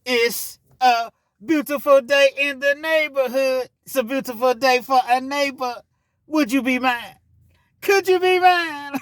It's a beautiful day in the neighborhood. It's a beautiful day for a neighbor. Would you be mine? Could you be mine?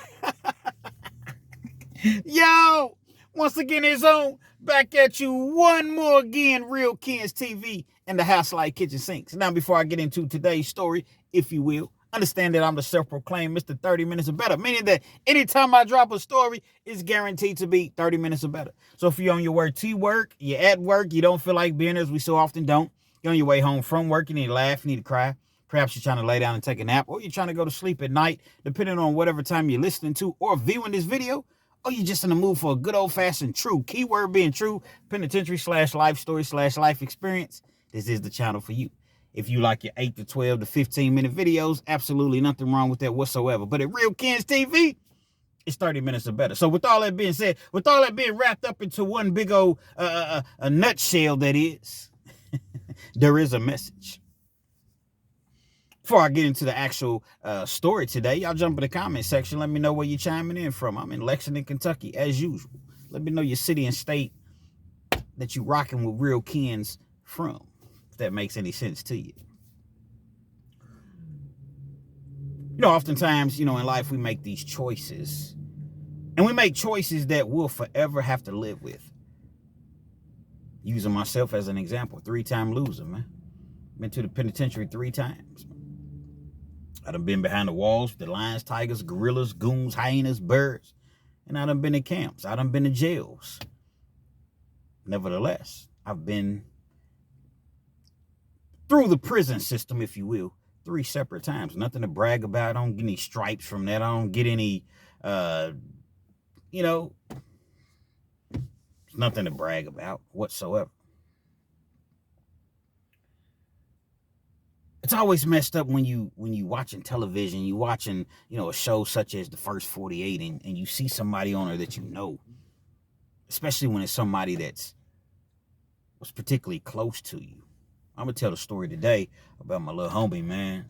Yo, once again, it's on. Back at you one more again, Real Kens TV and the House Like Kitchen Sinks. Now, before I get into today's story, if you will, understand that I'm the self-proclaimed Mr. 30 Minutes or Better, meaning that anytime I drop a story, it's guaranteed to be 30 minutes or better. So if you're on your way to work, you're at work, you don't feel like being as we so often don't, you're on your way home from work, you need to laugh, you need to cry, perhaps you're trying to lay down and take a nap, or you're trying to go to sleep at night, depending on whatever time you're listening to or viewing this video, or you're just in the mood for a good old-fashioned true, keyword being true, penitentiary/life story/life experience, this is the channel for you. If you like your 8 to 12 to 15-minute videos, absolutely nothing wrong with that whatsoever. But at Real Kens TV, it's 30 minutes or better. So with all that being said, with all that being wrapped up into one big old a nutshell that is, there is a message. Before I get into the actual story today, y'all jump in the comment section. Let me know where you're chiming in from. I'm in Lexington, Kentucky, as usual. Let me know your city and state that you're rocking with Real Kens from, if that makes any sense to you. You know, oftentimes, in life we make these choices. And we make choices that we'll forever have to live with. Using myself as an example, 3-time loser, man. Been to the penitentiary 3 times. I done been behind the walls with the lions, tigers, gorillas, goons, hyenas, birds. And I done been in camps. I done been in jails. Nevertheless, I've been through the prison system, if you will, 3 separate times. Nothing to brag about. I don't get any stripes from that. I don't get any, nothing to brag about whatsoever. It's always messed up when you watching television, you watching, a show such as The First 48, and you see somebody on there that you know, especially when it's somebody was particularly close to you. I'm going to tell the story today about my little homie, man.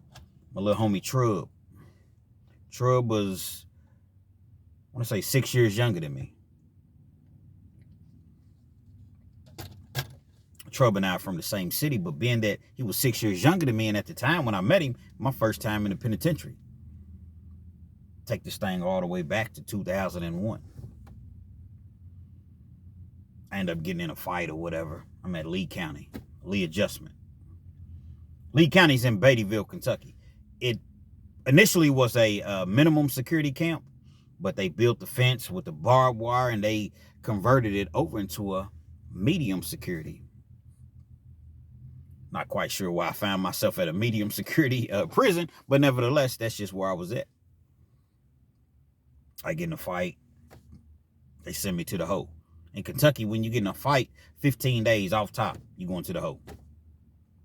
My little homie, Trub. Trub was, I want to say, 6 years younger than me. Trub and I are from the same city, but being that he was 6 years younger than me, and at the time when I met him, my first time in the penitentiary. Take this thing all the way back to 2001. I ended up getting in a fight or whatever. I'm at Lee County, Lee Adjustment. Lee County's in Beattyville, Kentucky. It initially was a minimum security camp, but they built the fence with the barbed wire and they converted it over into a medium security. Not quite sure why I found myself at a medium security prison, but nevertheless, that's just where I was at. I get in a fight. They send me to the hole. In Kentucky, when you get in a fight, 15 days off top, you going to the hole.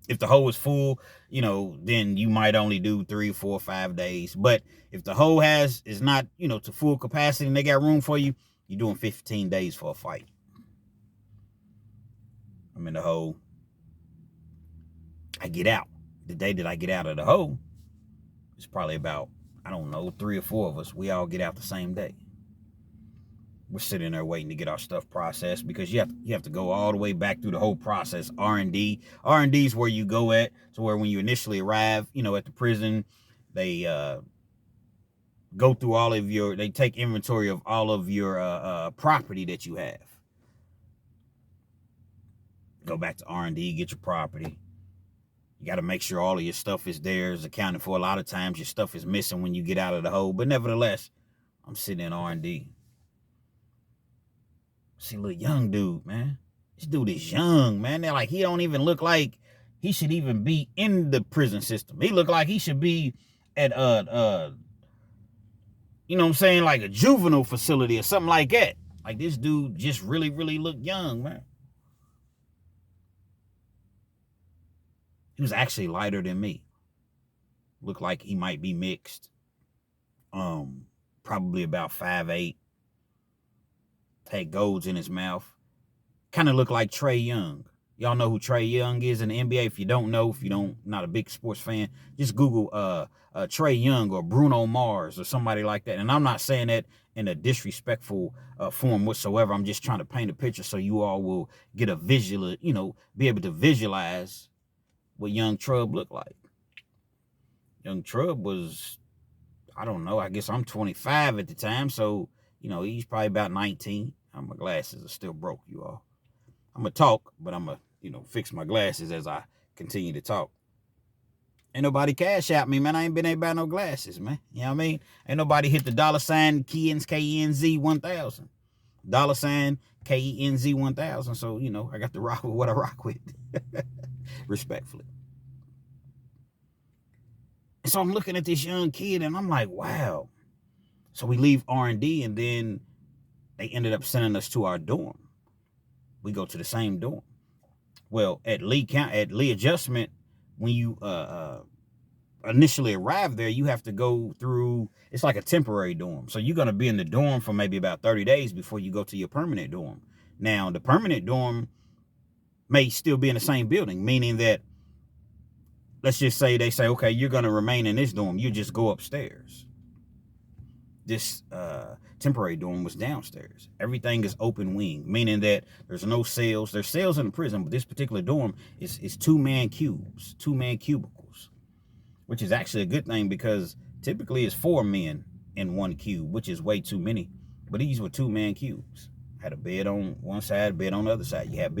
If the hole is full, then you might only do 3, 4, 5 days. But if the hole is not, to full capacity and they got room for you, you're doing 15 days for a fight. I'm in the hole. I get out. The day that I get out of the hole, it's probably about, 3 or 4 of us. We all get out the same day. We're sitting there waiting to get our stuff processed because you have to go all the way back through the whole process. R&D. R&D is where you go at. So where when you initially arrive, at the prison, they go through they take inventory of all of your property that you have. Go back to R&D, get your property. You got to make sure all of your stuff is there, is accounted for. A lot of times your stuff is missing when you get out of the hole. But nevertheless, I'm sitting in R&D. See, little young dude, man. This dude is young, man. They're like, he don't even look like he should even be in the prison system. He look like he should be at like a juvenile facility or something like that. Like, this dude just really, really looked young, man. He was actually lighter than me. Looked like he might be mixed. Probably about 5'8". Had golds in his mouth. Kind of looked like Trai Young. Y'all know who Trai Young is in the NBA. If you don't know, if you don't, not a big sports fan, just Google Trai Young or Bruno Mars or somebody like that. And I'm not saying that in a disrespectful form whatsoever. I'm just trying to paint a picture so you all will get a visual, be able to visualize what young Trub looked like. Young Trub was, I don't know, I guess I'm 25 at the time, so, he's probably about 19. My glasses are still broke, you all. I'm going to talk, but I'm going to, fix my glasses as I continue to talk. Ain't nobody cash out me, man. I ain't been able to buy no glasses, man. You know what I mean? Ain't nobody hit the $KENZ, KENZ 1000. $KENZ 1000. So, I got to rock with what I rock with. Respectfully. And so I'm looking at this young kid and I'm like, wow. So we leave R&D and then they ended up sending us to our dorm. We go to the same dorm. Well, at Lee Adjustment, when you initially arrive there, you have to go through, it's like a temporary dorm. So you're going to be in the dorm for maybe about 30 days before you go to your permanent dorm. Now, the permanent dorm may still be in the same building, meaning that, let's just say they say, okay, you're going to remain in this dorm. You just go upstairs. This temporary dorm was downstairs. Everything is open wing, meaning that there's no cells. There's cells in the prison, but this particular dorm is two-man cubicles, which is actually a good thing because typically it's 4 men in one cube, which is way too many. But these were two-man cubes. Had a bed on one side, bed on the other side. You had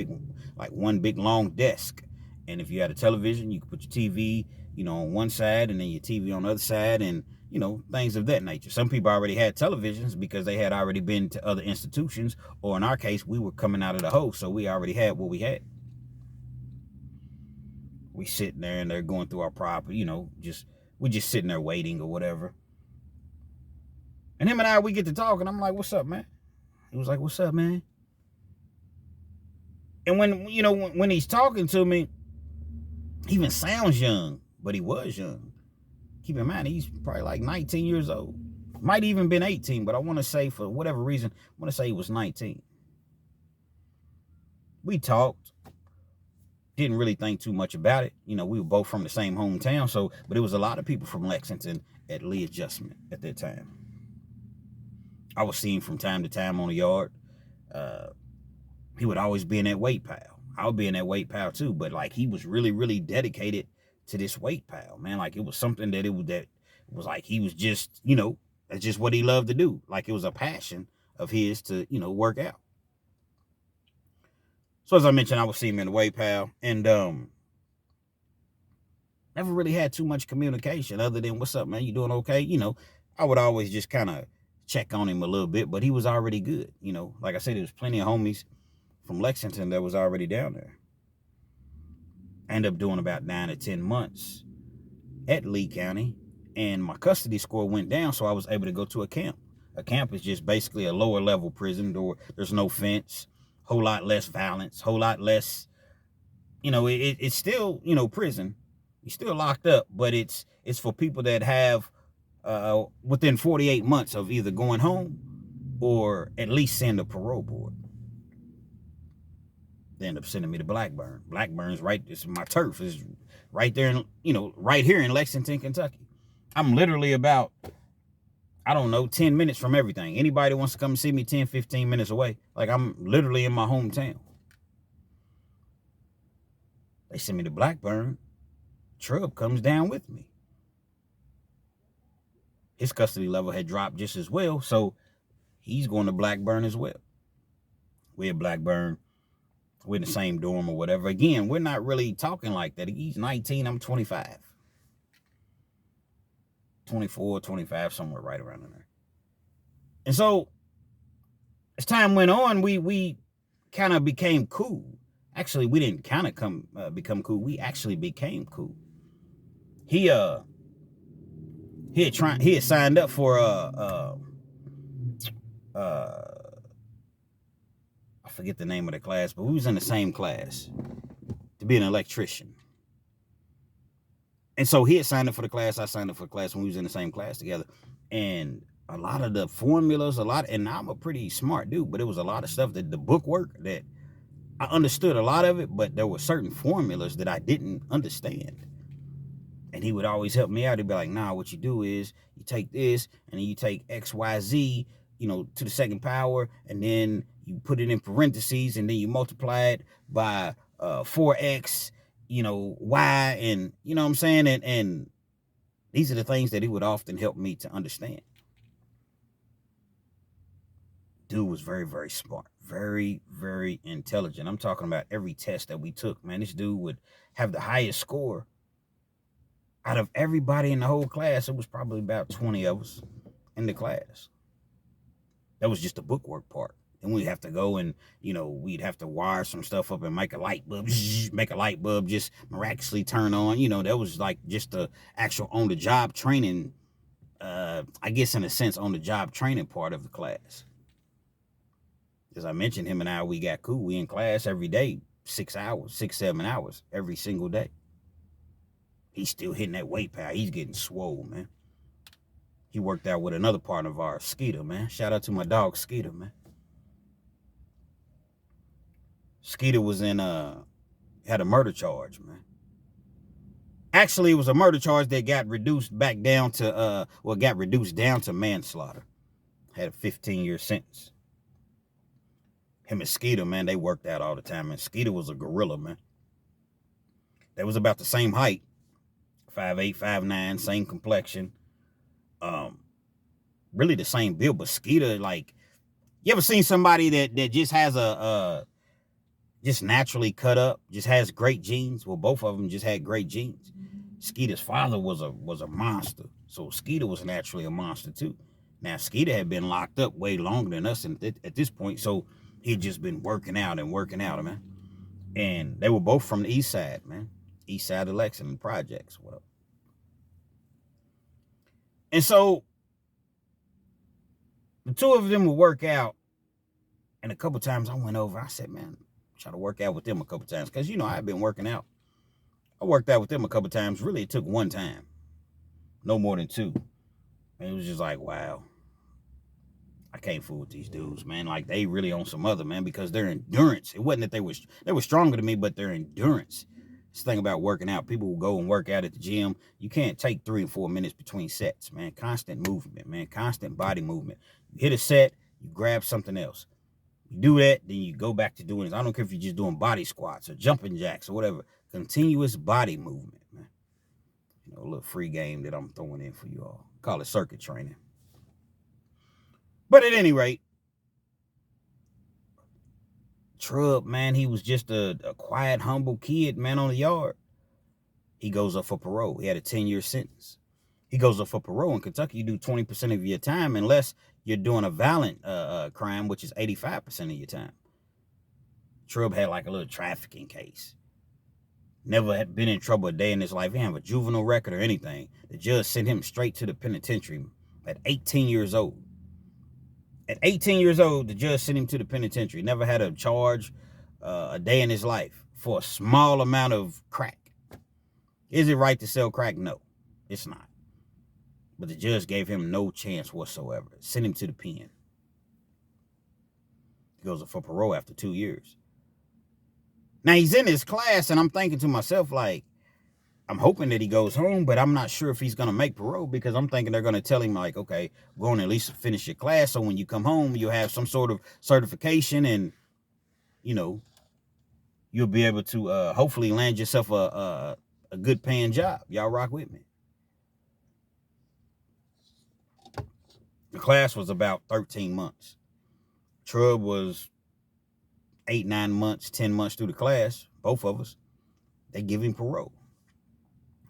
one big long desk. And if you had a television, you could put your TV, on one side and then your TV on the other side and, things of that nature. Some people already had televisions because they had already been to other institutions, or in our case, we were coming out of the hole, so we already had what we had. We sitting there and they're going through our property, we just sitting there waiting or whatever. And him and I, we get to talking. I'm like, what's up, man? He was like, what's up, man? And when he's talking to me, he even sounds young, but he was young. Keep in mind, he's probably like 19 years old. Might even been 18, but I want to say, for whatever reason, I want to say he was 19. We talked. Didn't really think too much about it. We were both from the same hometown, but it was a lot of people from Lexington at Lee Adjustment at that time. I was seeing from time to time on the yard. He would always be in that weight pile. I would be in that weight pile too, but like he was really, really dedicated to this weight pile, man. Like it was something that was like he was just, that's just what he loved to do. Like it was a passion of his to, work out. So as I mentioned, I was seeing him in the weight pile and never really had too much communication other than, what's up, man? You doing okay? I would always just kind of check on him a little bit, but he was already good. Like I said, there was plenty of homies from Lexington that was already down there. I ended up doing about 9 to 10 months at Lee County, and my custody score went down, so I was able to go to a camp. A camp is just basically a lower level prison door. There's no fence, whole lot less violence, whole lot less, it's still, prison. You're still locked up, but it's for people that have within 48 months of either going home or at least seeing the parole board. They end up sending me to Blackburn. Blackburn's right, it's my turf. It's right there, right here in Lexington, Kentucky. I'm literally about, 10 minutes from everything. Anybody wants to come and see me 10, 15 minutes away. Like I'm literally in my hometown. They send me to Blackburn. Trub comes down with me. His custody level had dropped just as well, so he's going to Blackburn as well. We're at Blackburn. We're in the same dorm or whatever. Again, we're not really talking like that. He's 19, I'm 25. 24, 25, somewhere right around in there. And so, as time went on, we kind of became cool. Actually, we didn't kind of become cool. We actually became cool. He had signed up for I forget the name of the class, but we was in the same class to be an electrician. And so he had signed up for the class. I signed up for the class when we was in the same class together. And a lot of the formulas, and I'm a pretty smart dude, but it was a lot of stuff that the book work that I understood a lot of it, but there were certain formulas that I didn't understand. And he would always help me out. He'd be like, nah, what you do is you take this and then you take XYZ, to the second power, and then you put it in parentheses, and then you multiply it by 4x, y, and you know what I'm saying? And these are the things that he would often help me to understand. Dude was very, very smart, very, very intelligent. I'm talking about every test that we took, man. This dude would have the highest score out of everybody in the whole class. It was probably about 20 of us in the class. That was just the bookwork part. And we'd have to go and, we'd have to wire some stuff up and make a light bulb just miraculously turn on. That was like just the actual on-the-job training, I guess in a sense, on-the-job training part of the class. As I mentioned, him and I, we got cool. We in class every day, 6 hours, 7 hours, every single day. He's still hitting that weight power. He's getting swole, man. He worked out with another partner of ours, Skeeter, man. Shout out to my dog, Skeeter, man. Skeeter was had a murder charge, man. Actually, it was a murder charge that got reduced back down to, got reduced down to manslaughter. Had a 15-year sentence. Him and Skeeter, man, they worked out all the time, man. Skeeter was a gorilla, man. They was about the same height. 5'8", 5'9", same complexion. Really the same build, but Skeeter, like, you ever seen somebody that just has just naturally cut up, just has great genes? Well, both of them just had great genes. Skeeter's father was a monster, so Skeeter was naturally a monster too. Now, Skeeter had been locked up way longer than us at this point, so he'd just been working out, man. And they were both from the east side, man. East side of Lexington projects. Well, and so the two of them would work out, and a couple times I went over. I said, man, try to work out with them a couple times, because I've been working out. I worked out with them a couple times. Really, it took one time, no more than two. And it was just like, wow, I can't fool with these dudes, man. Like, they really on some other, man, because their endurance. It wasn't that they were stronger than me, but their endurance. This thing about working out, people will go and work out at the gym. You can't take 3 and 4 minutes between sets, man. Constant movement, man. Constant body movement. You hit a set, you grab something else. You do that, then you go back to doing this. I don't care if you're just doing body squats or jumping jacks or whatever. Continuous body movement, man. A little free game that I'm throwing in for you all. Call it circuit training. But at any rate, Trub, man, he was just a quiet, humble kid, man, on the yard. He goes up for parole. He had a 10-year sentence. He goes up for parole. In Kentucky, you do 20% of your time unless you're doing a violent crime, which is 85% of your time. Trub had like a little trafficking case. Never had been in trouble a day in his life. He didn't have a juvenile record or anything. The judge sent him straight to the penitentiary at 18 years old. At 18 years old, the judge sent him to the penitentiary. Never had a charge a day in his life for a small amount of crack. Is it right to sell crack? No, it's not. But the judge gave him no chance whatsoever. Sent him to the pen. He goes for parole after 2 years. Now, he's in his class, and I'm thinking to myself, like, I'm hoping that he goes home, but I'm not sure if he's going to make parole, because I'm thinking they're going to tell him, like, okay, go on, at least finish your class, so when you come home, you'll have some sort of certification, and, you'll be able to hopefully land yourself a good paying job. Y'all rock with me. The class was about 13 months. Trub was 8, 9 months, 10 months through the class, both of us. They give him parole.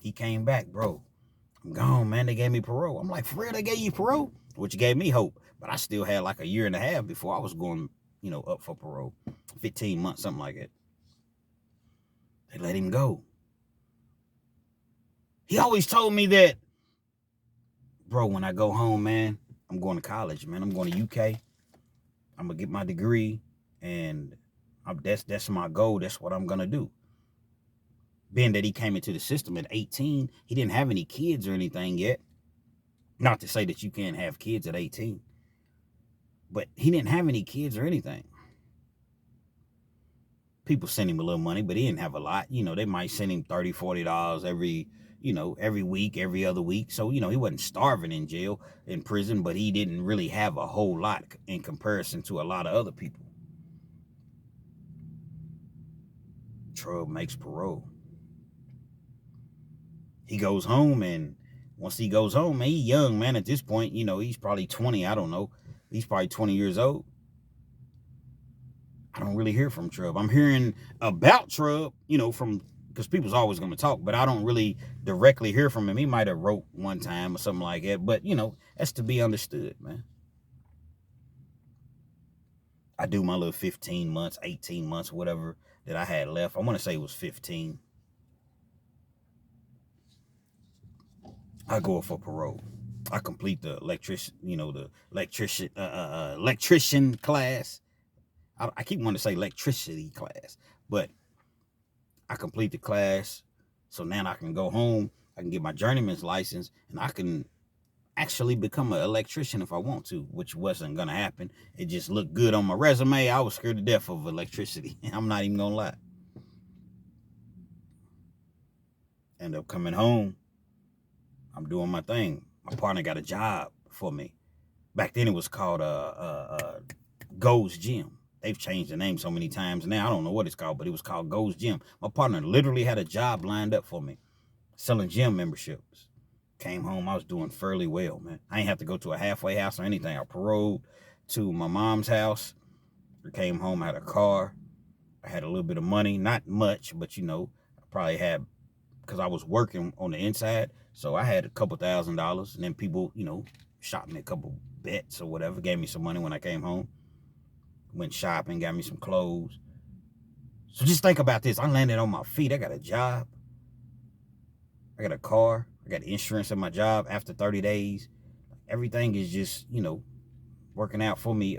He came back, bro. I'm gone, man. They gave me parole. I'm like, for real, they gave you parole? Which gave me hope. But I still had like a year and a half before I was going, up for parole. 15 months, something like that. They let him go. He always told me that, bro, when I go home, man, I'm going to college, man. I'm going to UK. I'm going to get my degree. And that's my goal. That's what I'm going to do. Being that he came into the system at 18, he didn't have any kids or anything yet. Not to say that you can't have kids at 18. But he didn't have any kids or anything. People send him a little money, but he didn't have a lot. They might send him $30, $40 every week, every other week. So, he wasn't starving in jail, in prison, but he didn't really have a whole lot in comparison to a lot of other people. Trub makes parole. He goes home, and once he goes home, man, he's young, man, at this point. He's probably 20, I don't know. He's probably 20 years old. I don't really hear from Trub. I'm hearing about Trub, because people's always going to talk, but I don't really directly hear from him. He might have wrote one time or something like that, but, that's to be understood, man. I do my little 15 months, 18 months, whatever that I had left. I want to say it was 15. I go for parole. I complete the electrician class. I keep wanting to say electricity class, but I complete the class. So now I can go home. I can get my journeyman's license, and I can actually become an electrician if I want to, which wasn't going to happen. It just looked good on my resume. I was scared to death of electricity. I'm not even going to lie. End up coming home. I'm doing my thing. My partner got a job for me. Back then it was called Gold's Gym. They've changed the name so many times now. I don't know what it's called, but it was called Gold's Gym. My partner literally had a job lined up for me, selling gym memberships. Came home, I was doing fairly well, man. I ain't have to go to a halfway house or anything. I paroled to my mom's house. I came home, I had a car. I had a little bit of money, not much, but I probably had, because I was working on the inside, so I had a couple $1,000s, and then people, shot me a couple bets or whatever, gave me some money when I came home. Went shopping, got me some clothes. So just think about this. I landed on my feet. I got a job. I got a car. I got insurance at my job after 30 days. Everything is just, working out for me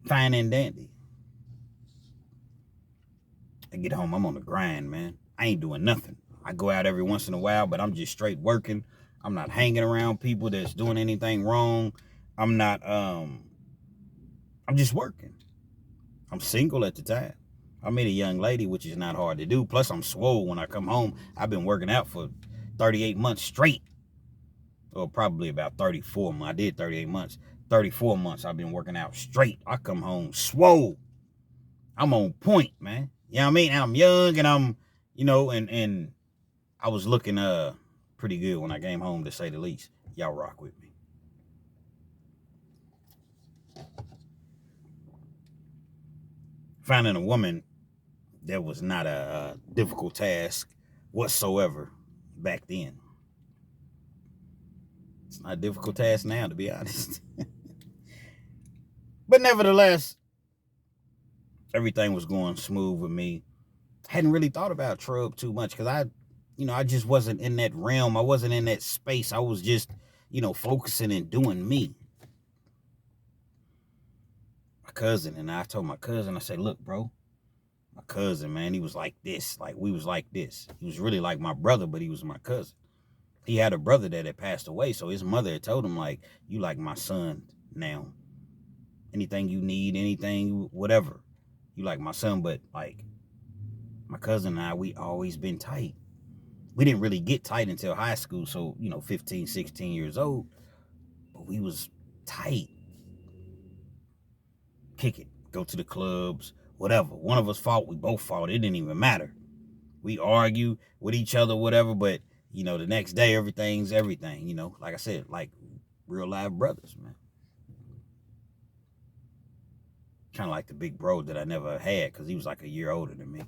fine and dandy. I get home, I'm on the grind, man. I ain't doing nothing. I go out every once in a while, but I'm just straight working. I'm not hanging around people that's doing anything wrong. I'm just working. I'm single at the time. I met a young lady, which is not hard to do. Plus, I'm swole when I come home. I've been working out for 38 months straight. Or probably about 34 months. I did 38 months. 34 months I've been working out straight. I come home swole. I'm on point, man. You know what I mean? And I'm young, and I'm, and I was looking pretty good when I came home, to say the least. Y'all rock with me. Finding a woman, that was not a difficult task whatsoever back then. It's not a difficult task now, to be honest. But nevertheless, everything was going smooth with me. Hadn't really thought about Trub too much, because I just wasn't in that realm. I wasn't in that space. I was just, focusing and doing me. My cousin, and I told my cousin, I said, look, bro, my cousin, man, he was like this. Like, we was like this. He was really like my brother, but he was my cousin. He had a brother that had passed away, so his mother had told him, like, you like my son now. Anything you need, anything, whatever. You like my son, but, like, my cousin and I, we always been tight. We didn't really get tight until high school, so, 15, 16 years old. But we was tight. Kick it. Go to the clubs, whatever. One of us fought, we both fought. It didn't even matter. We argue with each other, whatever, but, the next day, everything's everything, Like I said, like real live brothers, man. Kind of like the big bro that I never had, because he was like a year older than me.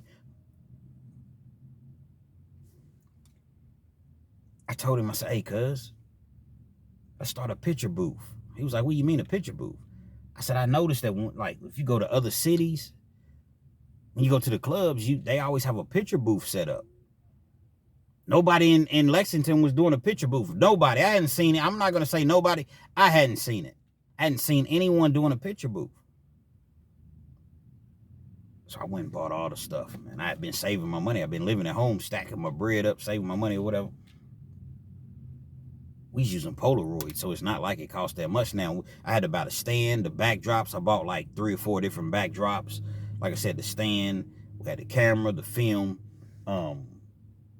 I told him, I said, hey, cuz, let's start a picture booth. He was like, what do you mean a picture booth? I said, I noticed that if you go to other cities, when you go to the clubs, they always have a picture booth set up. Nobody in Lexington was doing a picture booth. Nobody. I hadn't seen it. I'm not going to say nobody. I hadn't seen it. I hadn't seen anyone doing a picture booth. So I went and bought all the stuff, man. I had been saving my money. I've been living at home, stacking my bread up, saving my money or whatever. We was using Polaroid, so it's not like it cost that much now. I had to buy the stand, the backdrops. I bought like 3 or 4 different backdrops. like I said, the stand, we had the camera, the film.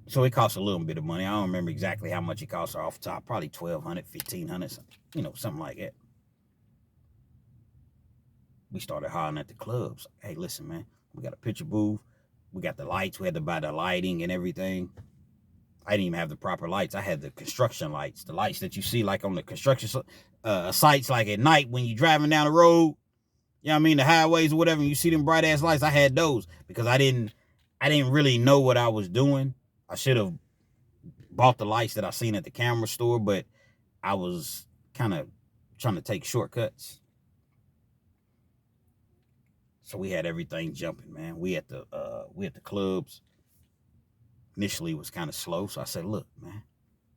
So it costs a little bit of money. I don't remember exactly how much it costs off the top. Probably $1,200, $1,500, something like that. We started hollering at the clubs. Hey, listen, man, we got a picture booth. We got the lights. We had to buy the lighting and everything. I didn't even have the proper lights. I had the construction lights, the lights that you see like on the construction sites, like at night when you're driving down the road. You know what I mean? The highways or whatever, and you see them bright ass lights. I had those because I didn't really know what I was doing. I should have bought the lights that I seen at the camera store, but I was kind of trying to take shortcuts. So we had everything jumping, man. We at the clubs. Initially, it was kind of slow, so I said, "Look, man."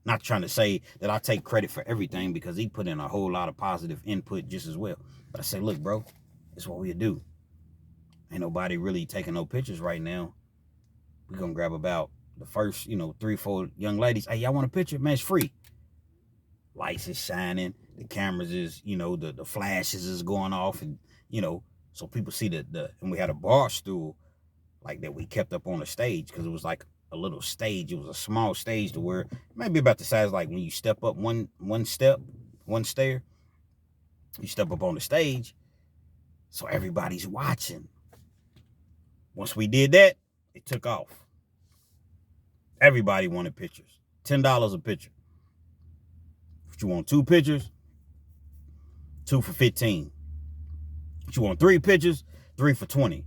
Not trying to say that I take credit for everything because he put in a whole lot of positive input just as well. But I said, "Look, bro, this is what we do. Ain't nobody really taking no pictures right now. We're gonna grab about the first, 3-4 young ladies. Hey, y'all want a picture? Man, it's free. Lights is shining, the cameras is, the flashes is going off, and so people see and we had a bar stool like that we kept up on the stage because it was like a little stage. It was a small stage to where maybe about the size like when you step up one stair, you step up on the stage, so everybody's watching. Once we did that, it took off. Everybody wanted pictures. $10 a picture. If you want 2 pictures, 2 for $15. If you want 3 pictures, 3 for $20.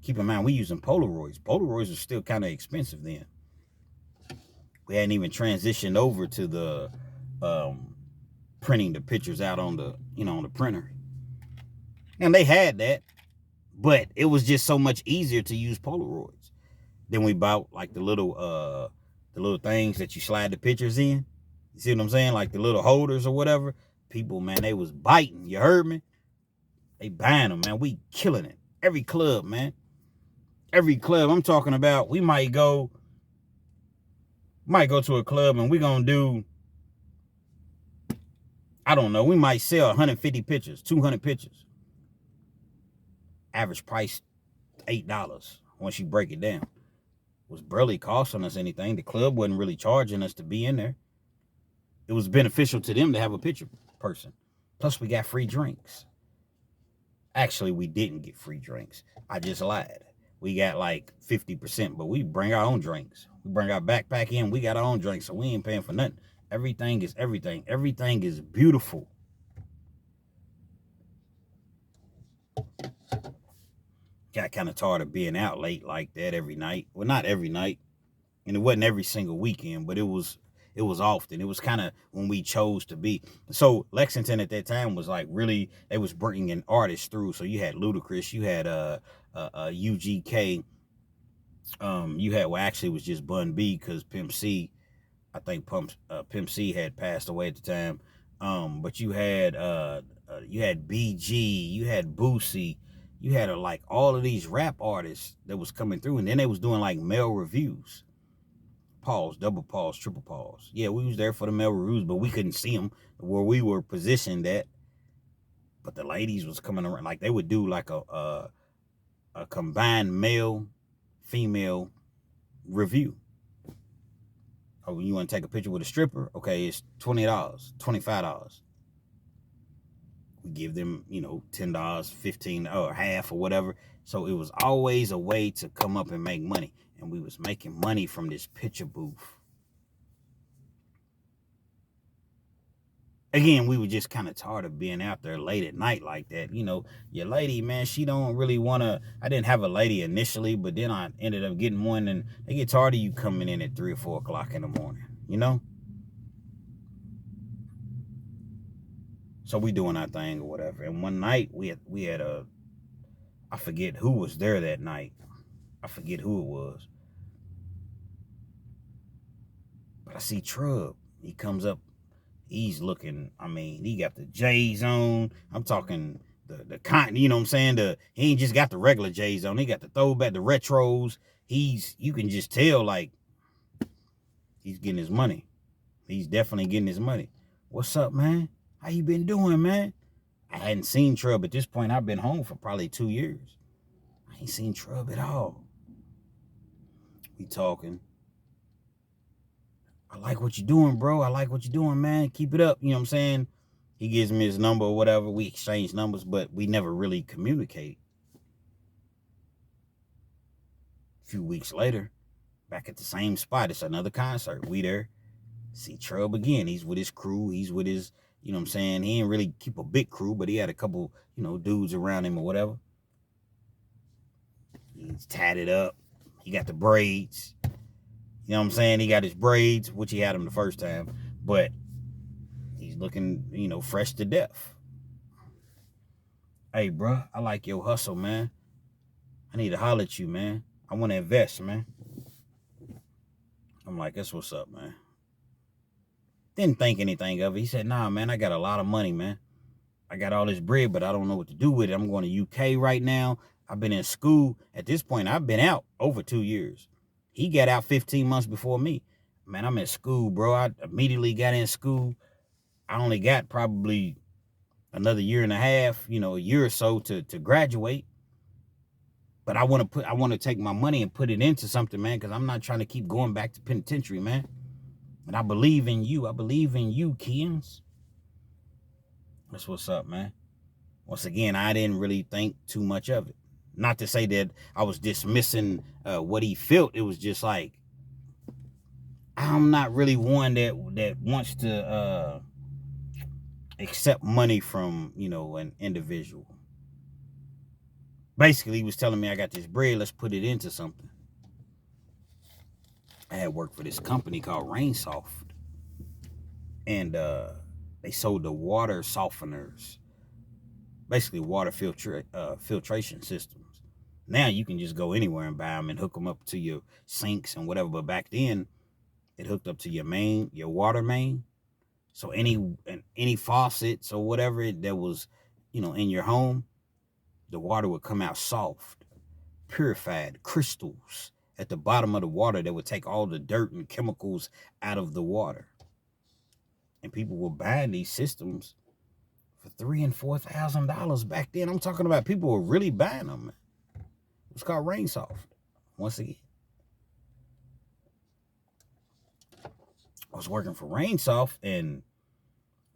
Keep in mind, we using Polaroids. Polaroids are still kind of expensive then. We hadn't even transitioned over to the printing the pictures out on the on the printer. And they had that, but it was just so much easier to use Polaroids. Then we bought like the little things that you slide the pictures in. You see what I'm saying? Like the little holders or whatever. People, man, they was biting. You heard me? They buying them, man. We killing it. Every club, man. Every club I'm talking about, we might go to a club and we're going to do, I don't know, we might sell 150 pictures, 200 pictures. Average price, $8 once you break it down. Was barely costing us anything. The club wasn't really charging us to be in there. It was beneficial to them to have a picture person. Plus, we got free drinks. Actually, we didn't get free drinks. I just lied. We got like 50%, but we bring our own drinks. We bring our backpack in. We got our own drinks, so we ain't paying for nothing. Everything is everything. Everything is beautiful. Got kind of tired of being out late like that every night. Well, not every night, and it wasn't every single weekend, but it was often. It was kind of when we chose to be. So Lexington at that time was like really, they was bringing artists through. So you had Ludacris, you had UGK, you had, well, actually it was just Bun B because Pimp C, I think Pimp C had passed away at the time. But you had BG, you had Boosie, you had like all of these rap artists that was coming through, and then they was doing like male reviews. Pause, double pause, triple pause. Yeah, we was there for the male reviews, but we couldn't see them where we were positioned at. But the ladies was coming around, like they would do like a combined male, female review. Oh, you want to take a picture with a stripper? Okay, it's $20, $25. We give them, $10, $15, or half or whatever. So it was always a way to come up and make money. And we was making money from this picture booth. Again, we were just kind of tired of being out there late at night like that. Your lady, man, she don't really want to. I didn't have a lady initially, but then I ended up getting one, and they get tired of you coming in at 3 or 4 o'clock in the morning, So we doing our thing or whatever. And one night we had I forget who was there that night. I forget who it was. But I see Trub. He comes up. He's looking, he got the J's on. I'm talking the kind, you know what I'm saying? He ain't just got the regular J's on. He got the throwback, the retros. You can just tell, like, he's getting his money. He's definitely getting his money. What's up, man? How you been doing, man? I hadn't seen Trub at this point. I've been home for probably 2 years. I ain't seen Trub at all. We talking. I like what you're doing, bro. I like what you're doing, man. Keep it up. You know what I'm saying? He gives me his number or whatever. We exchange numbers, but we never really communicate. A few weeks later, back at the same spot. It's another concert. We there. See Trub again. He's with his crew. He's with his, you know what I'm saying? He didn't really keep a big crew, but he had a couple, dudes around him or whatever. He's tatted up. He got the braids. You know what I'm saying? He got his braids, which he had them the first time, but he's looking, fresh to death. Hey, bro, I like your hustle, man. I need to holler at you, man. I want to invest, man. I'm like, that's what's up, man. Didn't think anything of it. He said, nah, man, I got a lot of money, man. I got all this bread, but I don't know what to do with it. I'm going to UK right now. I've been in school. At this point, I've been out over 2 years. He got out 15 months before me. Man, I'm in school, bro. I immediately got in school. I only got probably another year and a half, a year or so to graduate. But I want to take my money and put it into something, man, because I'm not trying to keep going back to penitentiary, man. And I believe in you. I believe in you, Keans. That's what's up, man. Once again, I didn't really think too much of it. Not to say that I was dismissing what he felt. It was just like, I'm not really one that wants to accept money from, an individual. Basically, he was telling me, I got this bread, let's put it into something. I had worked for this company called Rainsoft. And they sold the water softeners. Basically, water filtration systems. Now you can just go anywhere and buy them and hook them up to your sinks and whatever. But back then, it hooked up to your water main. So any faucets or whatever that was, in your home, the water would come out soft, purified crystals at the bottom of the water that would take all the dirt and chemicals out of the water. And people were buying these systems for $3,000 and $4,000 back then. I'm talking about people were really buying them, man. It was called Rainsoft. Once again, I was working for Rainsoft, and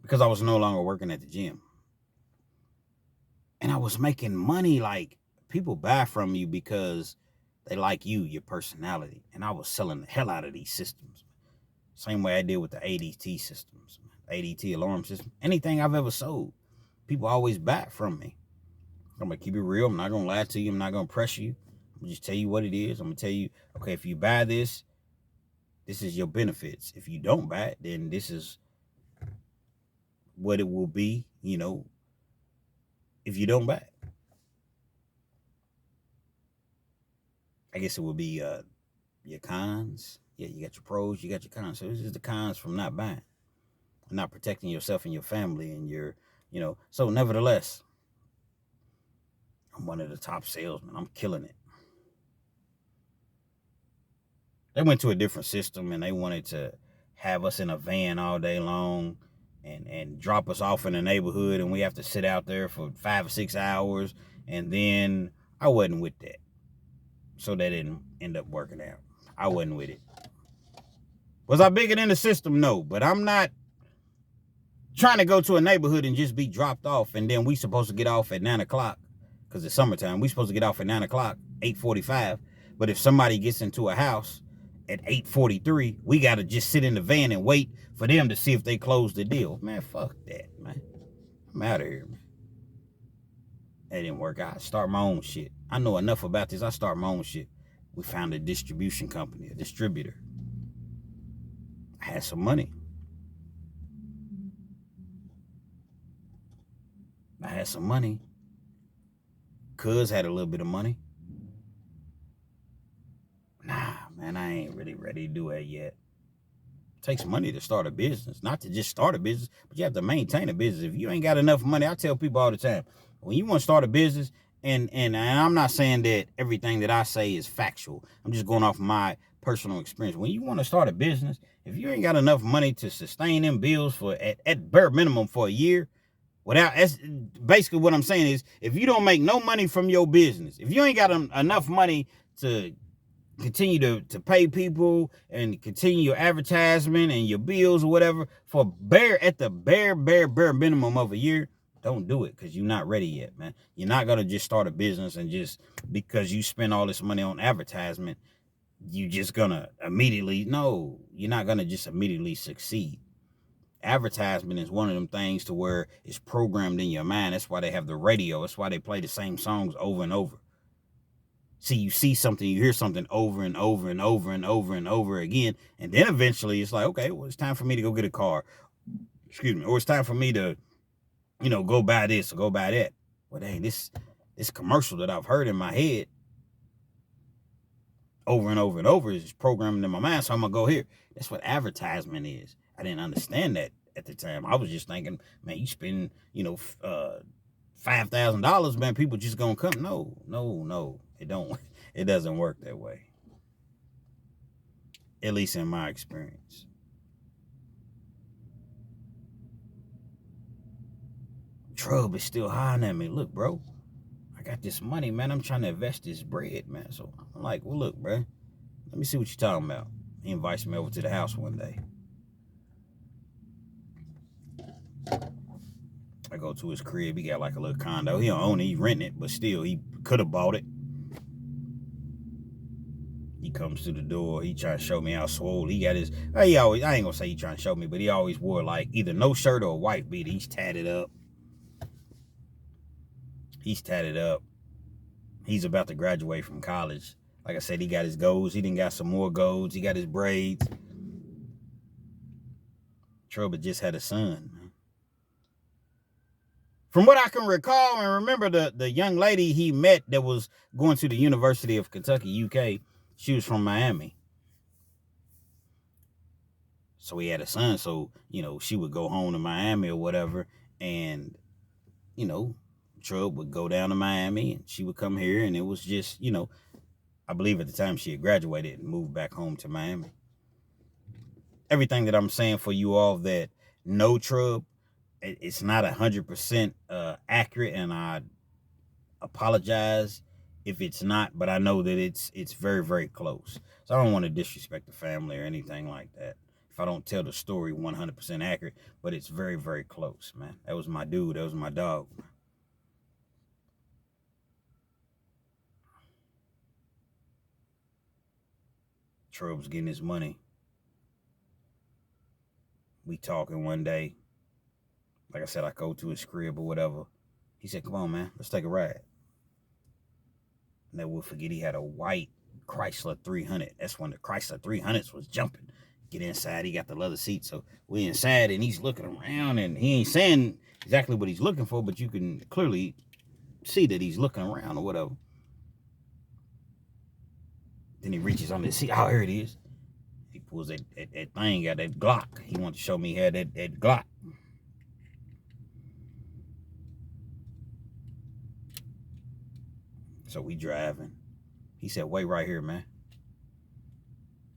because I was no longer working at the gym, and I was making money. Like, people buy from you because they like you, your personality. And I was selling the hell out of these systems. Same way I did with the ADT systems, ADT alarm system. Anything I've ever sold, people always buy from me. I'm going to keep it real. I'm not going to lie to you. I'm not going to pressure you. I'm going to just tell you what it is. I'm going to tell you, okay, if you buy this, this is your benefits. If you don't buy it, then this is what it will be, if you don't buy it. I guess it would be your cons. Yeah, you got your pros, you got your cons. So this is the cons from not buying, not protecting yourself and your family and your, So nevertheless, I'm one of the top salesmen. I'm killing it. They went to a different system and they wanted to have us in a van all day long and drop us off in the neighborhood, and we have to sit out there for 5 or 6 hours. And then I wasn't with that. So that didn't end up working out. I wasn't with it. Was I bigger than the system? No, but I'm not trying to go to a neighborhood and just be dropped off, and then we supposed to get off at 9 o'clock because it's summertime. We supposed to get off at 9 o'clock, 8:45. But if somebody gets into a house at 8:43, we got to just sit in the van and wait for them to see if they close the deal. Man, fuck that, man. I'm out of here, man. That didn't work out. I start my own shit. I know enough about this. I start my own shit. We found a distribution company, a distributor. I had some money. Cuz had a little bit of money. Nah, man, I ain't really ready to do that yet. It takes money to start a business. Not to just start a business, but you have to maintain a business. If you ain't got enough money, I tell people all the time, when you want to start a business, and I'm not saying that everything that I say is factual. I'm just going off my personal experience. When you want to start a business, if you ain't got enough money to sustain them bills for at bare minimum for a year, That's basically what I'm saying is, if you don't make no money from your business, if you ain't got enough money to continue to pay people and continue your advertisement and your bills or whatever for the bare minimum of a year, don't do it, because you're not ready yet, man. You're not gonna just start a business and just because you spend all this money on advertisement, you just gonna immediately, no, you're not gonna just immediately succeed. Advertisement is one of them things to where it's programmed in your mind. That's why they have the radio. That's why they play the same songs over and over. See, you see something, you hear something over and over and over and over and over again, and then eventually it's like, okay, well, it's time for me to go get a car. Excuse me. Or it's time for me to, go buy this or go buy that. Well, dang, this commercial that I've heard in my head over and over and over is programming in my mind, so I'm gonna go here. That's what advertisement is. I didn't understand that at the time. I was just thinking, man, you spend, $5,000, man, people just gonna come. No, it don't. It doesn't work that way. At least in my experience. Trub is still hiring at me. Look, bro, I got this money, man. I'm trying to invest this bread, man. So I'm like, well, look, bro, let me see what you're talking about. He invites me over to the house one day. I go to his crib. He got like a little condo. He don't own it. He renting it, but still, he could have bought it. He comes to the door. He trying to show me how swole he got his. I ain't gonna say he trying to show me, but he always wore like either no shirt or a white beater. He's tatted up. He's about to graduate from college. Like I said, he got his golds. He done got some more golds. He got his braids. Trouble just had a son. From what I can recall and remember, the young lady he met that was going to the University of Kentucky, UK, she was from Miami. So he had a son. So, she would go home to Miami or whatever. And, Trub would go down to Miami and she would come here. And it was just, I believe at the time she had graduated and moved back home to Miami. Everything that I'm saying for you all that know Trub, it's not 100% accurate, and I apologize if it's not, but I know that it's very, very close. So I don't want to disrespect the family or anything like that if I don't tell the story 100% accurate, but it's very, very close, man. That was my dude. That was my dog. Trub's getting his money. We talking one day. Like I said, I go to his crib or whatever. He said, come on, man, let's take a ride. Never will forget, he had a white Chrysler 300. That's when the Chrysler 300s was jumping. Get inside, he got the leather seat. So we inside and he's looking around and he ain't saying exactly what he's looking for, but you can clearly see that he's looking around or whatever. Then he reaches on the seat. Oh, here it is. He pulls that thing out, that Glock. He wanted to show me he had that Glock. So we driving. He said, wait right here, man.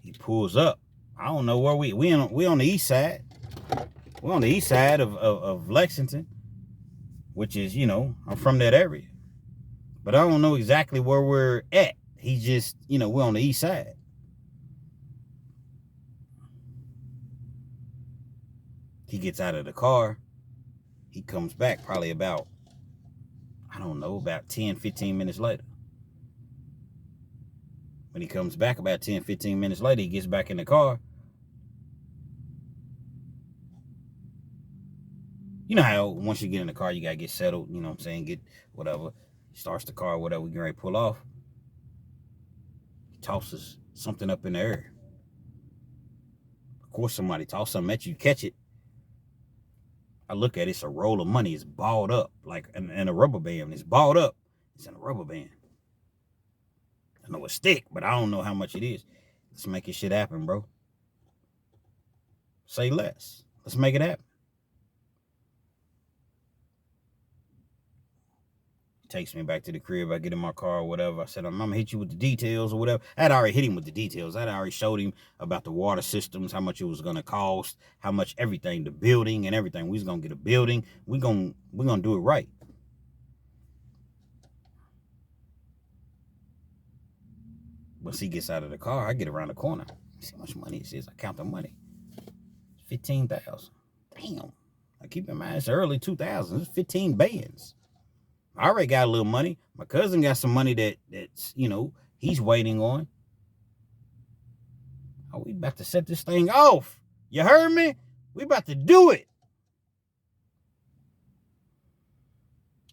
He pulls up. I don't know where we on the east side. We're on the east side of Lexington, which is, I'm from that area. But I don't know exactly where we're at. He just, we're on the east side. He gets out of the car. He comes back probably about 10, 15 minutes later. When he comes back about 10, 15 minutes later, he gets back in the car. You know how once you get in the car, you got to get settled, you know what I'm saying, get whatever. He starts the car, whatever, we get ready to pull off. He tosses something up in the air. Of course, somebody toss something at you, catch it. I look at it, it's a roll of money. It's balled up, like in a rubber band. It's balled up. It's in a rubber band. I know it's thick, but I don't know how much it is. Let's make this shit happen, bro. Say less. Let's make it happen. Takes me back to the crib. I get in my car or whatever. I said, I'm gonna hit you with the details or whatever. I had already hit him with the details. I had already showed him about the water systems, how much it was gonna cost, how much everything, the building and everything. We was gonna get a building. We're gonna do it right. Once he gets out of the car, I get around the corner. See how much money it is. I count the money. 15,000. Damn. I keep in mind it's early 2000s. It's 15 bands. I already got a little money. My cousin got some money that's, he's waiting on. Oh, we about to set this thing off. You heard me? We about to do it.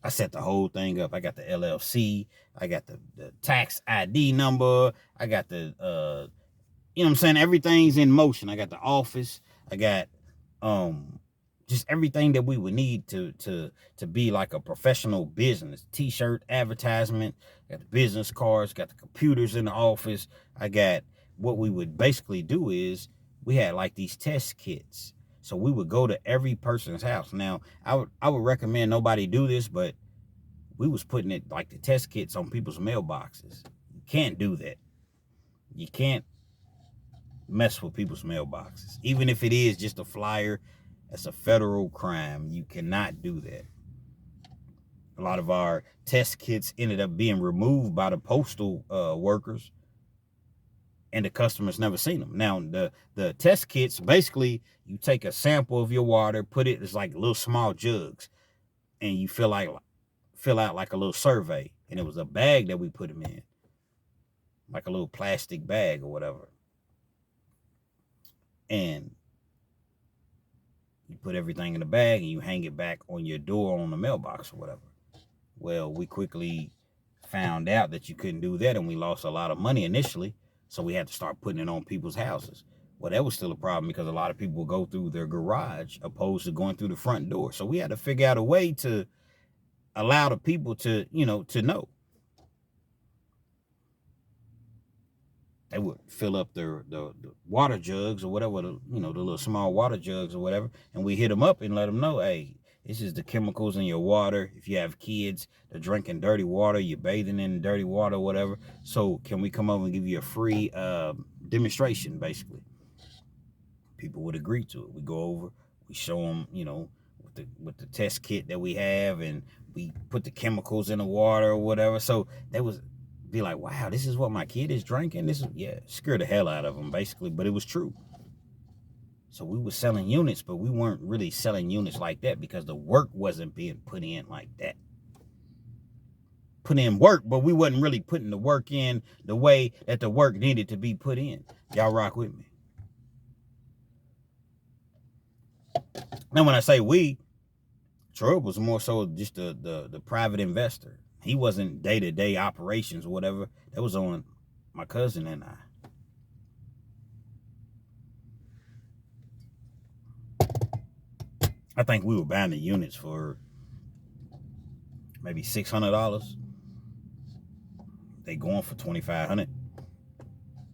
I set the whole thing up. I got the LLC. I got the tax ID number. I got the, everything's in motion. I got the office. I got just everything that we would need to be like a professional business. T-shirt, advertisement, got the business cards, got the computers in the office. I got what we would basically do is we had like these test kits. So we would go to every person's house. Now, I would recommend nobody do this, but we was putting it like the test kits on people's mailboxes. You can't do that. You can't mess with people's mailboxes. Even if it is just a flyer, that's a federal crime. You cannot do that. A lot of our test kits ended up being removed by the postal workers, and the customers never seen them. Now, the test kits, basically, you take a sample of your water, put it, it's like little small jugs, and you fill out like a little survey. And it was a bag that we put them in, like a little plastic bag or whatever. And you put everything in the bag and you hang it back on your door on the mailbox or whatever. Well, we quickly found out that you couldn't do that, and we lost a lot of money initially. So we had to start putting it on people's houses. Well, that was still a problem because a lot of people would go through their garage opposed to going through the front door. So we had to figure out a way to allow the people to know. They would fill up the water jugs or whatever, the little small water jugs or whatever, and we hit them up and let them know, hey, this is the chemicals in your water. If you have kids, they're drinking dirty water, you're bathing in dirty water, whatever. So can we come over and give you a free demonstration, basically? People would agree to it. We go over, we show them, with the test kit that we have, and we put the chemicals in the water or whatever. So they was be like, wow, this is what my kid is drinking. This is, scare the hell out of them, basically. But it was true. So we were selling units, but we weren't really selling units like that because the work wasn't being put in like that. Put in work, but we wasn't really putting the work in the way that the work needed to be put in. Y'all rock with me. Now, when I say we, Troy was more so just the private investor. He wasn't day-to-day operations or whatever. That was on my cousin and I think we were buying the units for maybe $600. They going for $2,500,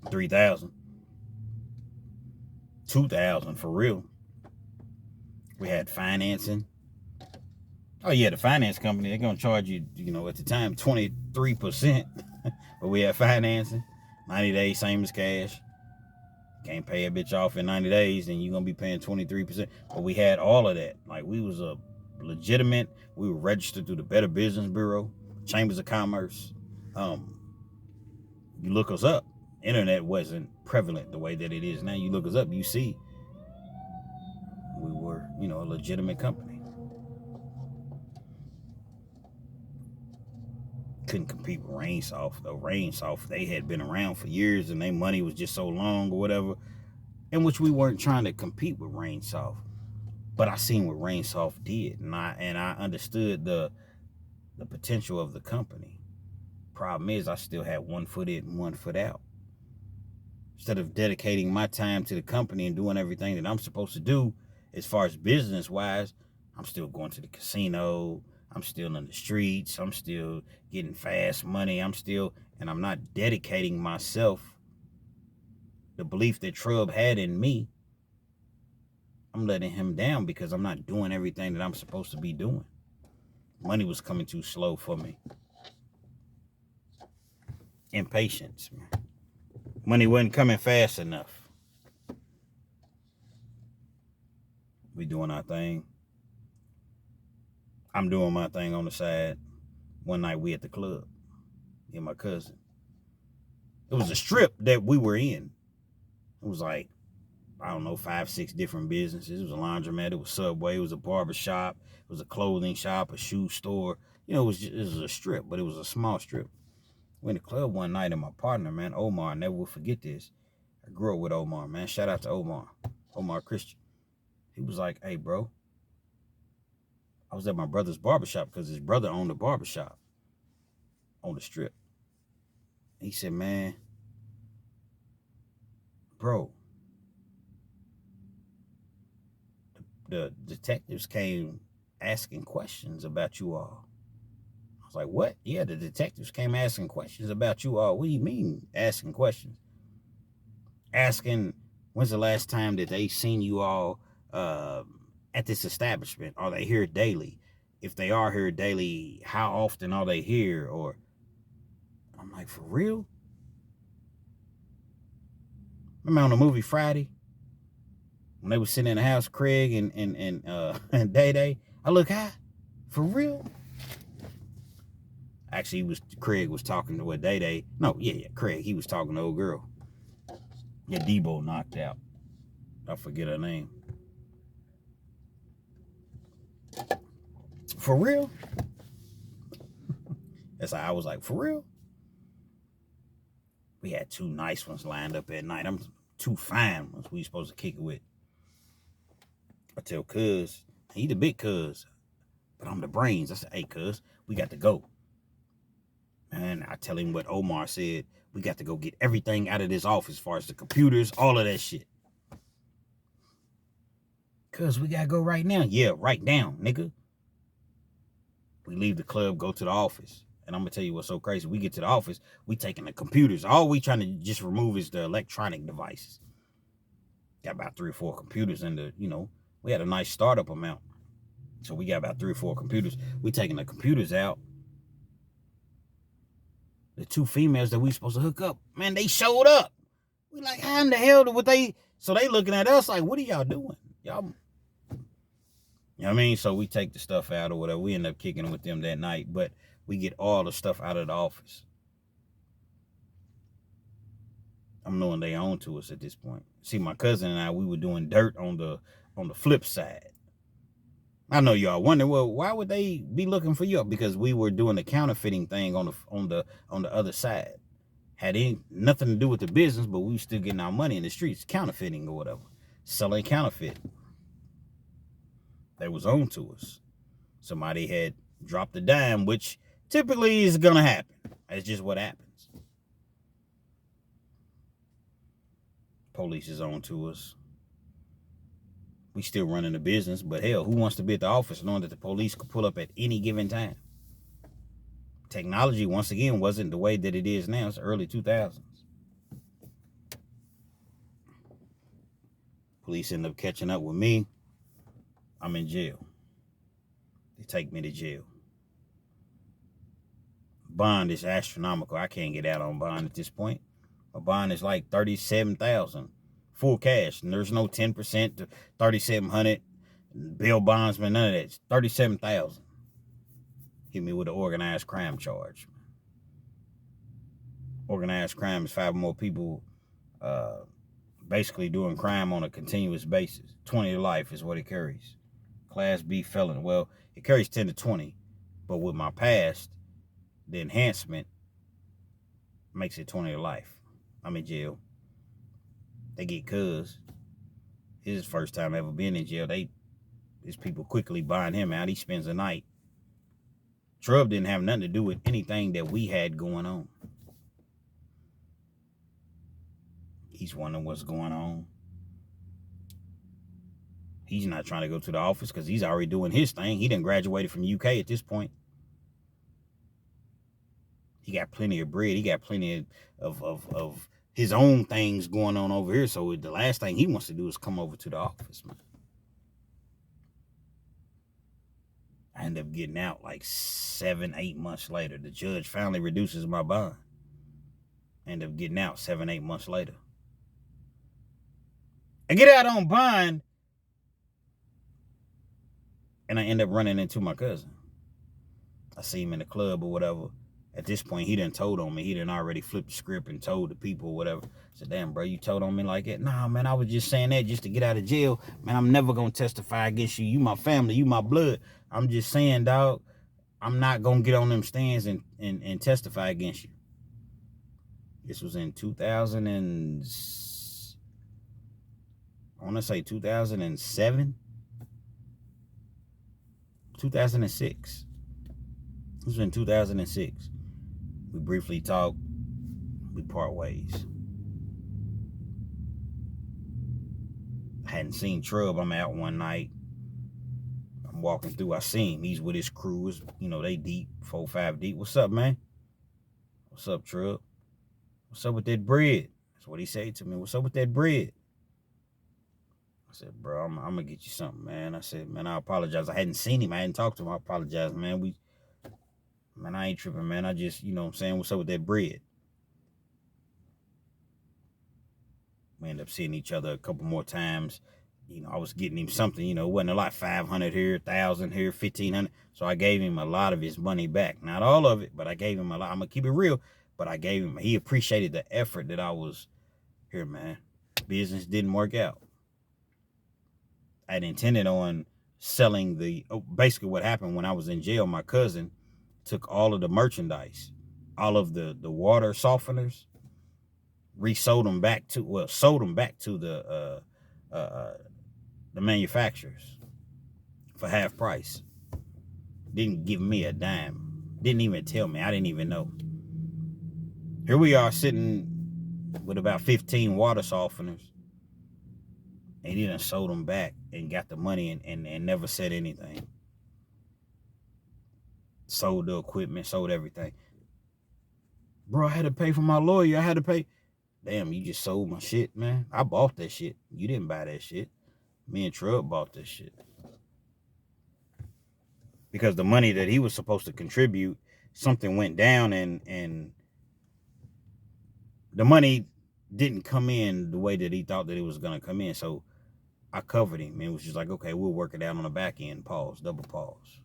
$3,000, $2,000 for real. We had financing. Oh yeah, the finance company, they're gonna charge you, at the time 23%, but we had financing, 90 days, same as cash. Can't pay a bitch off in 90 days, and you're gonna be paying 23%. But we had all of that. Like, we was a legitimate. We were registered through the Better Business Bureau, Chambers of Commerce. You look us up. Internet wasn't prevalent the way that it is now. You look us up, you see we were, a legitimate company. Couldn't compete with Rainsoft. Though Rainsoft, they had been around for years and their money was just so long or whatever, in which we weren't trying to compete with Rainsoft. But I seen what Rainsoft did, and I understood the potential of the company. Problem is, I still had one foot in and one foot out. Instead of dedicating my time to the company and doing everything that I'm supposed to do as far as business wise, I'm still going to the casino. I'm still in the streets. I'm still getting fast money. And I'm not dedicating myself. The belief that Trub had in me, I'm letting him down because I'm not doing everything that I'm supposed to be doing. Money was coming too slow for me. Impatience, man. Money wasn't coming fast enough. We doing our thing. I'm doing my thing on the side. One night we at the club, me and my cousin. It was a strip that we were in. It was like, I don't know, 5, 6 different businesses. It was a laundromat. It was Subway. It was a barber shop. It was a clothing shop, a shoe store. You know, it was a strip, but it was a small strip. We in the club one night, and my partner, man, Omar, I never will forget this. I grew up with Omar, man. Shout out to Omar Christian. He was like, hey, bro, I was at my brother's barbershop because his brother owned a barbershop on the strip. He said, man, bro, the detectives came asking questions about you all. I was like, what? Yeah, the detectives came asking questions about you all. What do you mean asking questions? Asking, when's the last time that they seen you all at this establishment? Are they here daily? If they are here daily, how often are they here? Or I'm like, for real? Remember on the movie Friday? When they were sitting in the house, Craig and Day Day? I look high. For real? Actually, Craig was talking to what Day Day. No, yeah, Craig. He was talking to old girl. Yeah, Debo knocked out. I forget her name. For real? That's how I was like, for real? We had 2 nice ones lined up at night. I'm 2 fine ones we supposed to kick it with. I tell Cuz, he the big Cuz, but I'm the brains. I said, hey, Cuz, we got to go. And I tell him what Omar said. We got to go get everything out of this office as far as the computers, all of that shit. Cuz, we got to go right now. Yeah, right now, nigga. We leave the club, go to the office. And I'm going to tell you what's so crazy. We get to the office, we taking the computers. All we trying to just remove is the electronic devices. Got about 3 or 4 computers in the, we had a nice startup amount. So we got about 3 or 4 computers. We taking the computers out. The 2 females that we supposed to hook up, man, they showed up. We like, how in the hell would they? So they looking at us like, what are y'all doing? Y'all, you know what I mean? So we take the stuff out or whatever. We end up kicking it with them that night, but we get all the stuff out of the office. I'm knowing they own to us at this point. See, my cousin and I, we were doing dirt on the flip side. I know y'all wonder, well, why would they be looking for you? Because we were doing the counterfeiting thing on the other side. Had nothing to do with the business, but we were still getting our money in the streets, counterfeiting or whatever, selling counterfeit. They was on to us. Somebody had dropped a dime, which typically is gonna happen. That's just what happens. Police is on to us. We still running the business, but hell, who wants to be at the office knowing that the police could pull up at any given time? Technology, once again, wasn't the way that it is now. It's early 2000s. Police end up catching up with me. I'm in jail. They take me to jail. Bond is astronomical. I can't get out on bond at this point. A bond is like $37,000. Full cash. And there's no 10% to $3,700. Bail bondsman, none of that. It's $37,000. Hit me with an organized crime charge. Organized crime is 5 or more people basically doing crime on a continuous basis. 20 to life is what it carries. Class B felon. Well, it carries 10 to 20. But with my past, the enhancement makes it 20 to life. I'm in jail. They get Cuz. His first time ever being in jail. These people quickly buying him out. He spends the night. Trub didn't have nothing to do with anything that we had going on. He's wondering what's going on. He's not trying to go to the office because he's already doing his thing. He done graduated from UK at this point. He got plenty of bread. He got plenty of his own things going on over here. So the last thing he wants to do is come over to the office, man. I ended up getting out like 7, 8 months later. The judge finally reduces my bond. I ended up getting out 7, 8 months later. I get out on bond, and I end up running into my cousin. I see him in the club or whatever. At this point, he done told on me. He done already flipped the script and told the people or whatever. I said, damn, bro, you told on me like that? Nah, man, I was just saying that just to get out of jail. Man, I'm never going to testify against you. You my family. You my blood. I'm just saying, dog, I'm not going to get on them stands and testify against you. This was in 2000 and... I want to say 2007? 2006. This was in 2006. We briefly talked. We part ways. I hadn't seen Trub. I'm out one night. I'm walking through. I see him. He's with his crew. You know, they deep, 4, 5 deep. What's up, man? What's up, Trub? What's up with that bread? That's what he said to me. What's up with that bread? I said, bro, I'm going to get you something, man. I said, man, I apologize. I hadn't seen him. I hadn't talked to him. I apologize, man. Man, I ain't tripping, man. I just, you know what I'm saying? What's up with that bread? We ended up seeing each other a couple more times. You know, I was getting him something, you know, it wasn't a lot, 500 here, 1,000 here, 1,500. So I gave him a lot of his money back. Not all of it, but I gave him a lot. I'm going to keep it real, but I gave him, he appreciated the effort that I was here, man. Business didn't work out. I had intended on selling basically what happened when I was in jail, my cousin took all of the merchandise, all of the water softeners, sold them back to the manufacturers for half price. Didn't give me a dime. Didn't even tell me. I didn't even know. Here we are sitting with about 15 water softeners, and he done sold them back and got the money and never said anything. Sold the equipment, sold everything. Bro, I had to pay for my lawyer. I had to pay. Damn, you just sold my shit, man. I bought that shit. You didn't buy that shit. Me and Trub bought this shit. Because the money that he was supposed to contribute, something went down and the money didn't come in the way that he thought that it was going to come in. So I covered him. It was just like, okay, we'll work it out on the back end. Pause, double pause.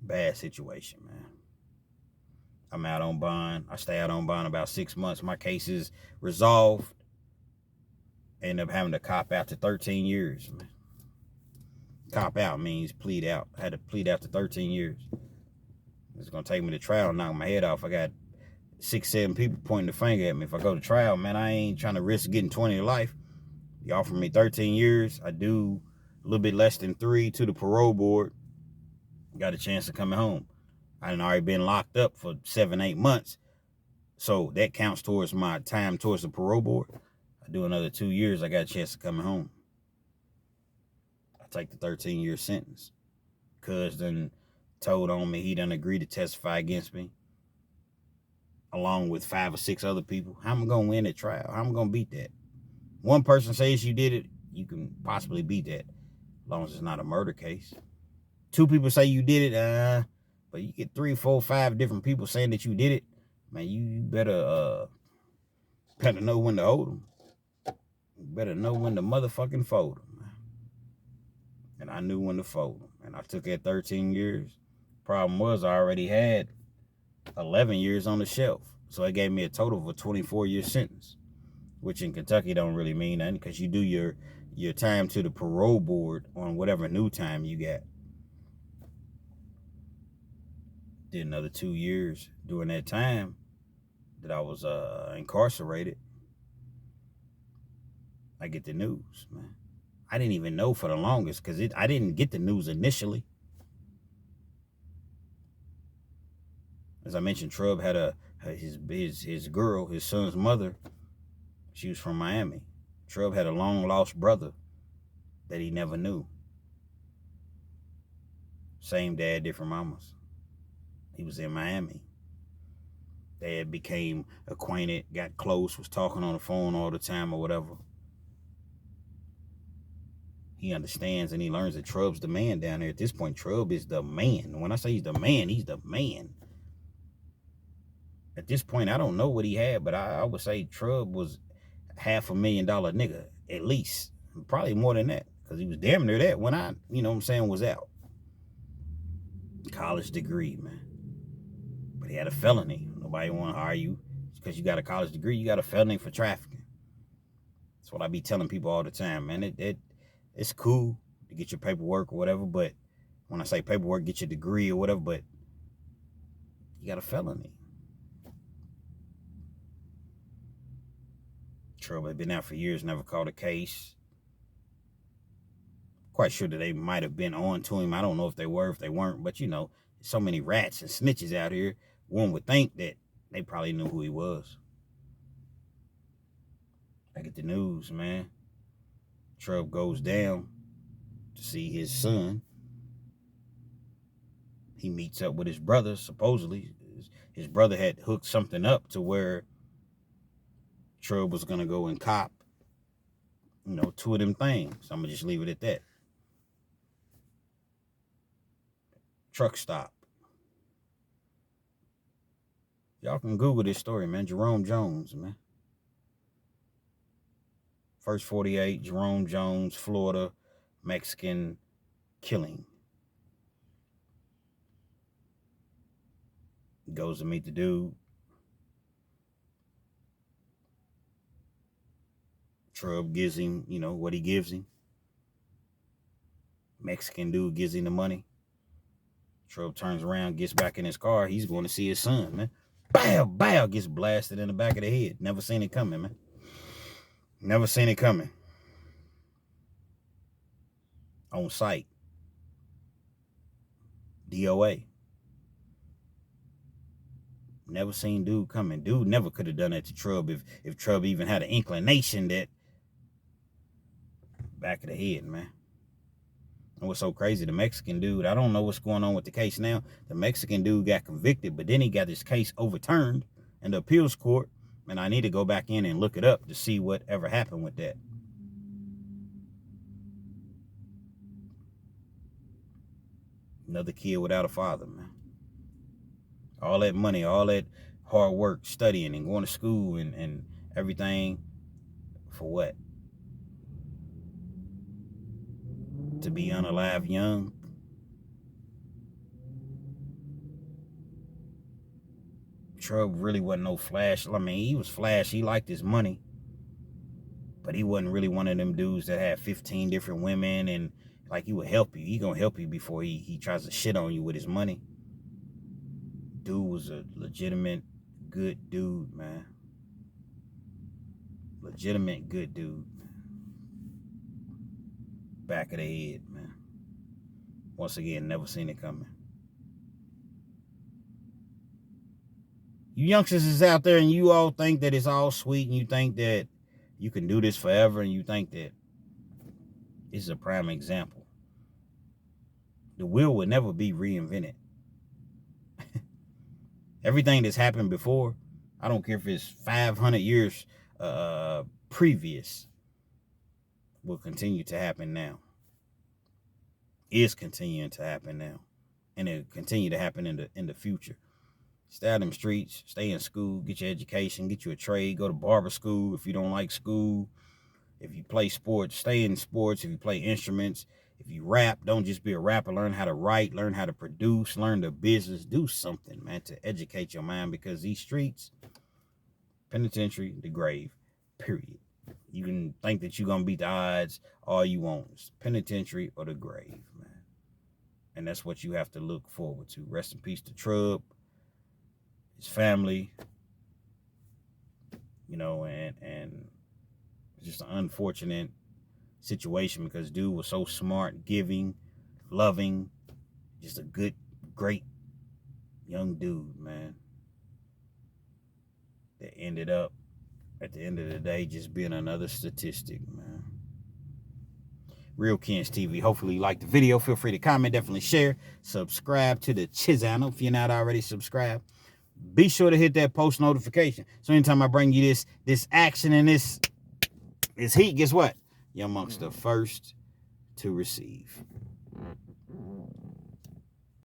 Bad situation, man. I'm out on bond. I stay out on bond about 6 months. My case is resolved. End up having to cop out to 13 years, man. Cop out means plead out. I had to plead out to 13 years. It's going to take me to trial and knock my head off. I got 6, 7 people pointing the finger at me. If I go to trial, man, I ain't trying to risk getting 20 to life. You offer me 13 years. I do a little bit less than 3 to the parole board. Got a chance of coming home. I done already been locked up for 7, 8 months. So that counts towards my time towards the parole board. I do another 2 years, I got a chance of coming home. I take the 13-year sentence. Cuz done told on me, he done agreed to testify against me, along with 5 or 6 other people. How am I going to win at trial? How am I going to beat that? One person says you did it, you can possibly beat that, as long as it's not a murder case. 2 people say you did it, but you get 3, 4, 5 different people saying that you did it, man, you better know when to hold them. You better know when to motherfucking fold them. And I knew when to fold them. And I took that 13 years. Problem was, I already had 11 years on the shelf. So it gave me a total of a 24-year sentence, which in Kentucky don't really mean nothing, because you do your time to the parole board on whatever new time you got. Did another 2 years during that time that I was incarcerated. I get the news, man. I didn't even know for the longest, because I didn't get the news initially. As I mentioned, Trub had his girl, his son's mother. She was from Miami. Trub had a long lost brother that he never knew. Same dad, different mamas. He was in Miami. They had became acquainted, got close, was talking on the phone all the time or whatever. he understands and he learns that Trub's the man down there. At this point, Trub is the man. When I say he's the man, he's the man. At this point, I don't know what he had, but I would say Trub was $500,000 nigga, at least. Probably more than that, because he was damn near that when I, was out. College degree, man. But he had a felony. Nobody want to hire you because you got a college degree. You got a felony for trafficking. That's what I be telling people all the time, man. It's cool to get your paperwork or whatever, but when I say paperwork, get your degree or whatever, but you got a felony. Trouble had been out for years, never caught a case. Quite sure that they might have been on to him. I don't know if they were, if they weren't, but so many rats and snitches out here, one would think that they probably knew who he was. Back at the news, man. Trub goes down to see his son. He meets up with his brother, supposedly. His brother had hooked something up to where Trub was going to go and cop, two of them things. I'm going to just leave it at that. Truck stop. Y'all can Google this story, man. Jerome Jones, man. First 48, Jerome Jones, Florida, Mexican killing. Goes to meet the dude. Trub gives him, what he gives him. Mexican dude gives him the money. Trub turns around, gets back in his car. He's going to see his son, man. Bow, bow, gets blasted in the back of the head. Never seen it coming, man. Never seen it coming. On site. DOA. Never seen dude coming. Dude never could have done that to Trub if Trub even had an inclination that back of the head, man. And what's so crazy, the Mexican dude, I don't know what's going on with the case now. The Mexican dude got convicted, but then he got his case overturned in the appeals court. And I need to go back in and look it up to see what ever happened with that. Another kid without a father, man. All that money, all that hard work, studying and going to school and everything, for what? To be unalive young? Trub really wasn't no flash. I mean, he was flashy. He liked his money. But he wasn't really one of them dudes that had 15 different women and like he would help you. He gonna help you before he tries to shit on you with his money. Dude was a legitimate good dude, man. Legitimate good dude. Back of the head, man. Once again, never seen it coming. You youngsters is out there and you all think that it's all sweet and you think that you can do this forever and you think that this is a prime example. The wheel will never be reinvented. Everything that's happened before, I don't care if it's 500 years previous, will continue to happen now. Is continuing to happen now. And it'll continue to happen in the future. Stay out in them streets, stay in school, get your education, get you a trade, go to barber school if you don't like school. If you play sports, stay in sports. If you play instruments, if you rap, don't just be a rapper. Learn how to write, learn how to produce, learn the business. Do something, man, to educate your mind because these streets, penitentiary, the grave, period. You can think that you're going to beat the odds all you want. It's penitentiary or the grave, man. And that's what you have to look forward to. Rest in peace to Trub, his family, and just an unfortunate situation because dude was so smart, giving, loving, just a good, great young dude, man. That ended up, at the end of the day, just being another statistic, man. Real Kens TV. Hopefully you liked the video. Feel free to comment, definitely share, subscribe to the channel if you're not already subscribed. Be sure to hit that post notification. So anytime I bring you this action and this heat, guess what? You're amongst the first to receive.